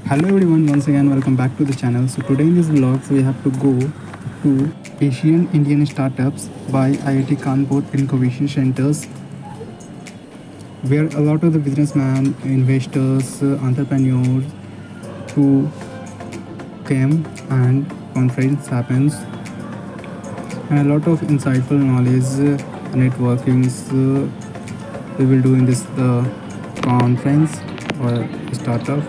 Hello everyone, once again welcome back to the channel. So today in this vlog we have to go to Asian Indian Startups by IIT Kanpur Incubation Centers, where a lot of the businessmen, investors, entrepreneurs who came and conference happens, and a lot of insightful knowledge, networkings we will do in this conference or startup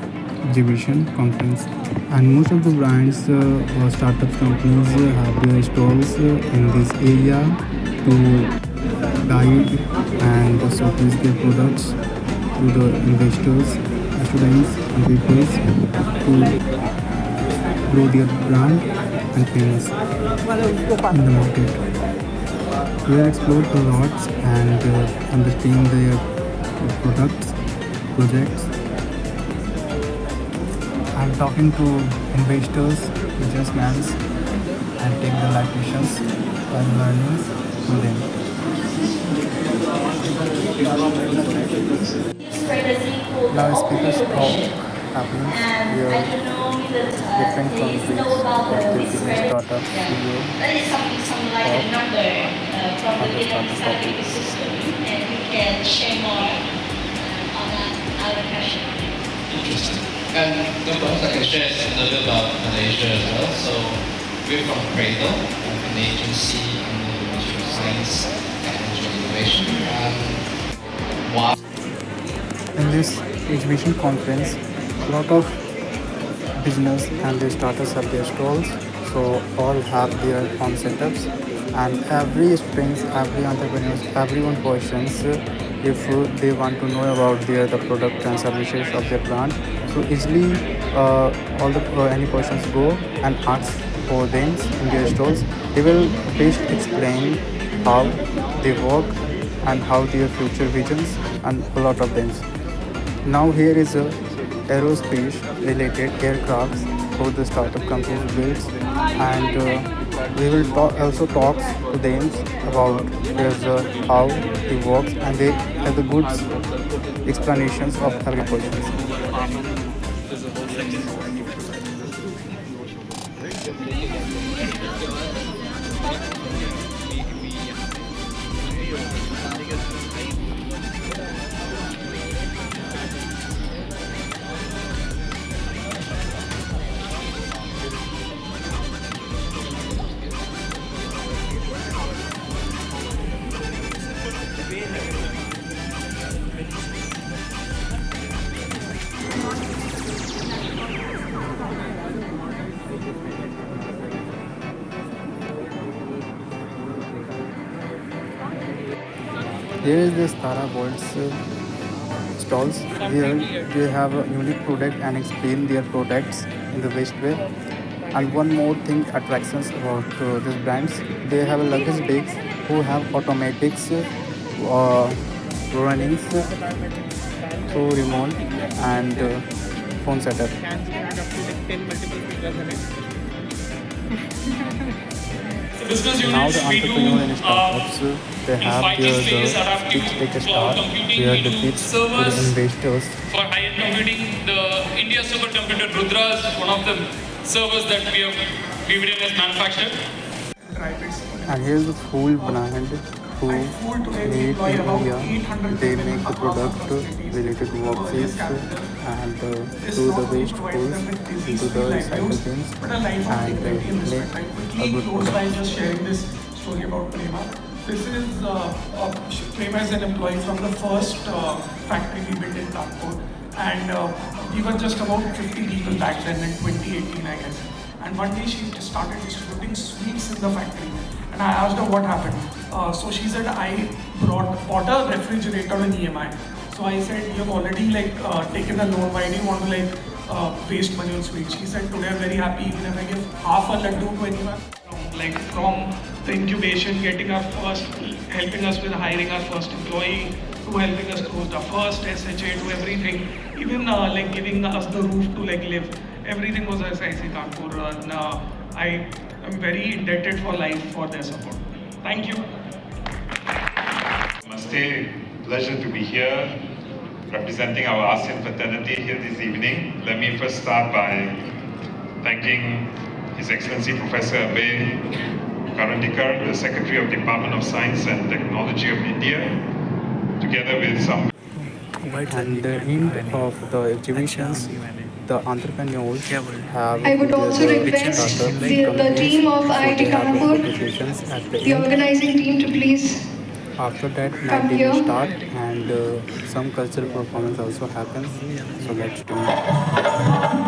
exhibition conference. And most of the brands or startup companies have their stalls in this area to guide and showcase their products to the investors, students, and people to grow their brand and famous in the market. We have explored a lot and understand their products, projects, and talking to investors, businessmen, and take the life lessons and learnings from them. Now, speakers talk happens where different countries of the business startup CEO That is something like a talk number from on the the different startup startup topics. ecosystem, and we can share more on that other question. Interesting. And the perhaps I can share a little bit about Malaysia as well. So we're from Cradle, an agency in the Ministry of Science, Technology and Innovation. Why? In this exhibition conference, a lot of business and their startups have their stalls, so all have their own setups, and every springs, every entrepreneurs, everyone questions if they want to know about the product and services of their brand. So easily all the any persons go and ask for them in their stalls. They will best explain how they work and how their future visions and a lot of them. Now here is a aerospace related aircrafts for the startup companies builds, and we will also talk to them about how it works, and they have the good explanations of every questions. Here is the Stara World's stalls. Here they have a unique product and explain their products in the best way. And one more thing attractions about these brands, they have a luggage bags who have automatics runnings through remote and phone setup. Business Now the units we do entrepreneur and startups they in have 5G their space adaptive pitch take a cloud start computing. where We the do pitch to the servers investors. for high-end computing. The India supercomputer Rudra is one of the servers that we has manufactured. And here's the Phool brand who made in India. They make the product related to workplace and do the waste pools into the recycle bins and make a good by product. just sharing this story about Prema. This is Prema is an employee from the first factory we built in Kanpur, and we were just about 50 people back then in 2018, I guess. And one day she started distributing sweets in the factory, and I asked her what happened. So she said, I bought a refrigerator on EMI. So I said, you have already taken a loan. Why do you want to waste money on sweets? She said, today I'm very happy even if I give half a laddu to anyone. From the incubation, getting our first, helping us with hiring our first employee, to helping us close the first SHA, to everything, even giving us the roof to live. Everything was IIT Kanpur, and I am very indebted for life for their support. Thank you. Namaste, pleasure to be here. representing our ASEAN fraternity here this evening. Let me first start by thanking His Excellency Professor Abe Karandikar, the Secretary of Department of Science and Technology of India, together with some. And the end of the exhibitions, the entrepreneurs have I would also their request startup the companies, team of so IIT they have the Kanpur, photo sessions at the the end. organizing team, to please After that, night come dinner here. start and some cultural performance also happens. So let's do it.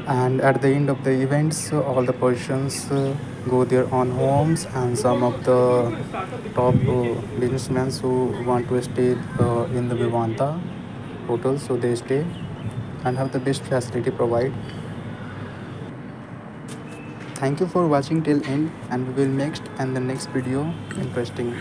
And at the end of the events, all the persons go their own homes, and some of the top businessmen who want to stay in the Vivanta hotel, so they stay and have the best facility provide. Thank you for watching till end, and we will next and the next video interesting.